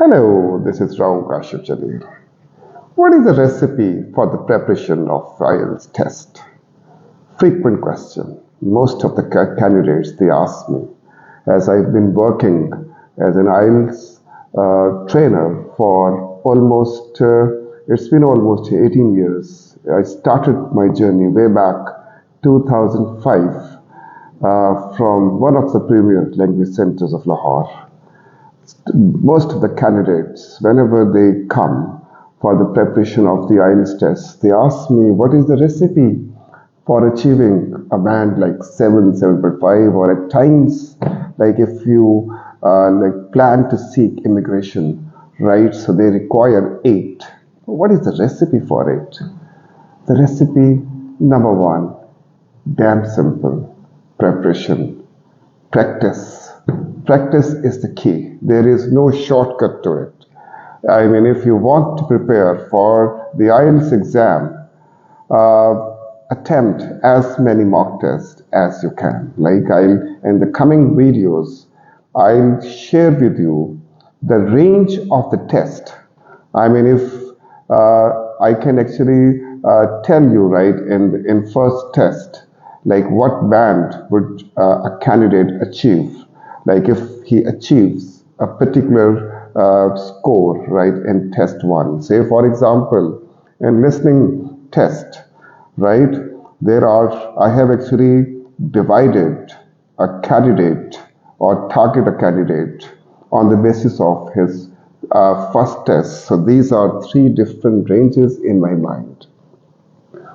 Hello, this is Rao Kashif Jalil. What is the recipe for the preparation of IELTS test? Frequent question. Most of the candidates they ask me, as I've been working as an IELTS trainer for it's been almost 18 years. I started my journey way back 2005 from one of the premier language centers of Lahore. Most of the candidates, whenever they come for the preparation of the IELTS test, they ask me what is the recipe for achieving a band like 7, 7.5, or at times, like if you plan to seek immigration, right? So they require 8. What is the recipe for it? The recipe number one, damn simple: preparation, practice. Practice is the key. There is no shortcut to it. I mean, if you want to prepare for the IELTS exam, attempt as many mock tests as you can. In the coming videos, I'll share with you the range of the test. I mean, if I can actually tell you, right, in first test, like what band would a candidate achieve, like if he achieves a particular score, right, in test 1. Say, for example, in listening test, right, I have actually divided a candidate or target a candidate on the basis of his first test. So these are 3 different ranges in my mind.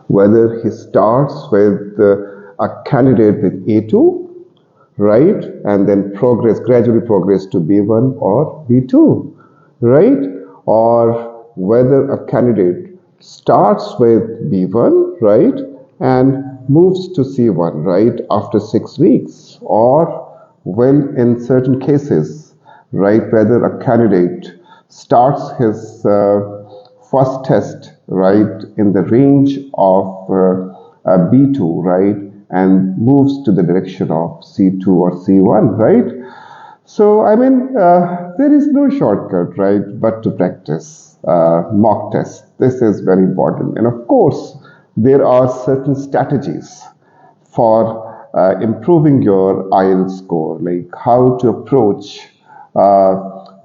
Whether he starts with a candidate with A2, right, and then gradually progress to B1 or B2, right, or whether a candidate starts with B1, right, and moves to C1, right, after 6 weeks, or in certain cases, right, whether a candidate starts his first test, right, in the range of B2, right, and moves to the direction of C2 or C1, right? So, I mean, there is no shortcut, right, but to practice mock tests. This is very important. And of course, there are certain strategies for improving your IELTS score, like how to approach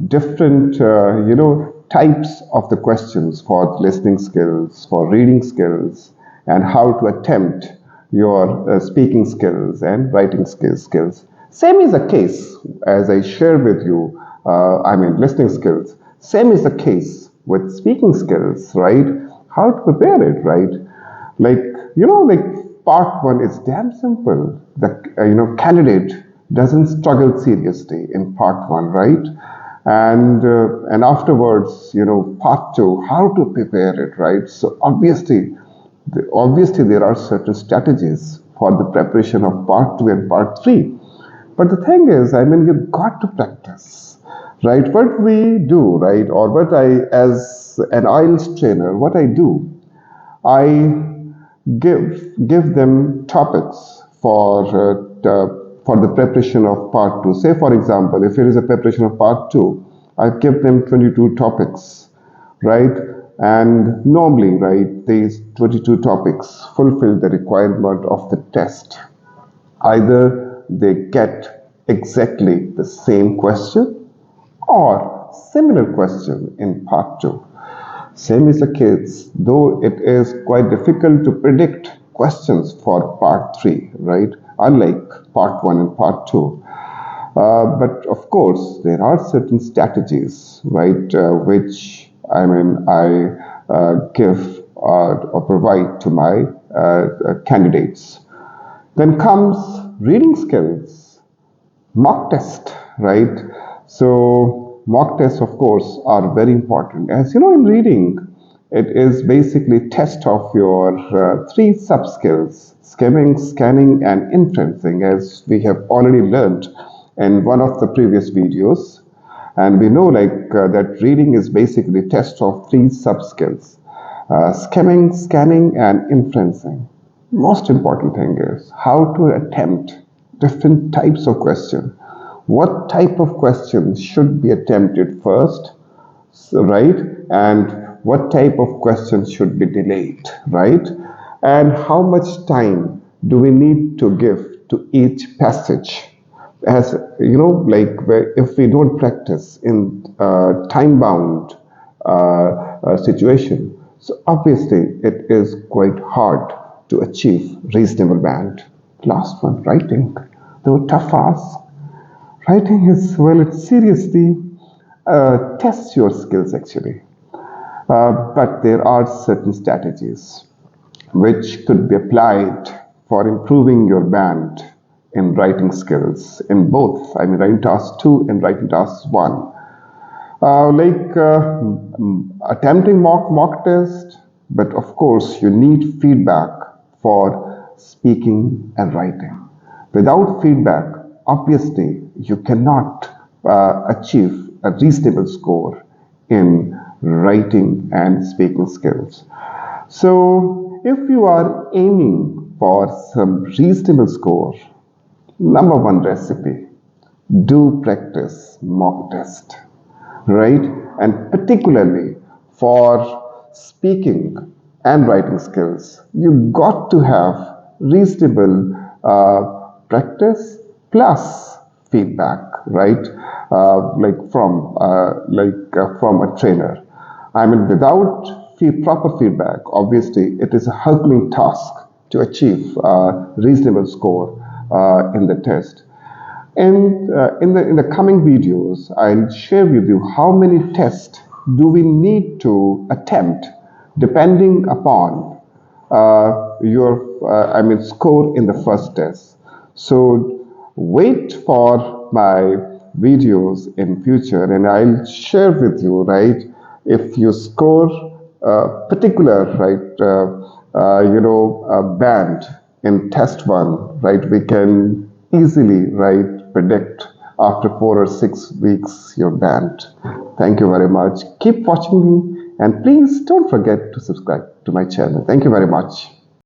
different, types of the questions for listening skills, for reading skills, and how to attempt your speaking skills and writing skills. Same is the case as I shared with you, listening skills. Same is the case with speaking skills, right? How to prepare it, right? Part 1 is damn simple. The candidate doesn't struggle seriously in part 1, right? And afterwards, part 2, how to prepare it, right? So obviously there are certain strategies for the preparation of part 2 and part 3. But the thing is, you've got to practice, right? What we do, right, or what as an IELTS trainer, what I do, I give them topics for the preparation of part 2. Say, for example, if it is a preparation of part 2, I give them 22 topics, right? And normally, right, these 22 topics fulfill the requirement of the test. Either they get exactly the same question or similar question in part 2. Same is the case, though it is quite difficult to predict questions for part 3, right? Unlike part 1 and part 2. But of course, there are certain strategies, right, which I give or provide to my candidates. Then comes reading skills, mock test, right? So mock tests, of course, are very important. As you know, in reading, it is basically test of your 3 sub-skills: skimming, scanning, and inferencing, as we have already learned in one of the previous videos. And we know that reading is basically test of 3 sub-skills: skimming, scanning, and inferencing. Most important thing is how to attempt different types of questions. What type of questions should be attempted first? right? And what type of questions should be delayed, right? And how much time do we need to give to each passage? As you know, like if we don't practice in time bound situation, so obviously it is quite hard to achieve reasonable band. Last one, writing. Though tough ask, writing is, well, it seriously tests your skills actually. But there are certain strategies which could be applied for improving your band in writing skills in both. I mean, writing task 2 and writing task 1. Attempting mock test, but of course you need feedback for speaking and writing. Without feedback, obviously you cannot achieve a reasonable score in writing and speaking skills. So if you are aiming for some reasonable score, number one recipe, do practice mock test, right? And particularly for speaking and writing skills, you got to have reasonable practice plus feedback, right? From a trainer. I mean, without proper feedback, obviously, it is a Herculean task to achieve a reasonable score in the test. And in the coming videos, I'll share with you how many tests do we need to attempt depending upon your score in the first test. So wait for my videos in future, and I'll share with you, right, if you score a particular, right, band in test 1, right, we can easily, right, predict after 4 or 6 weeks your band. Thank you very much. Keep watching me, and please don't forget to subscribe to my channel. Thank you very much.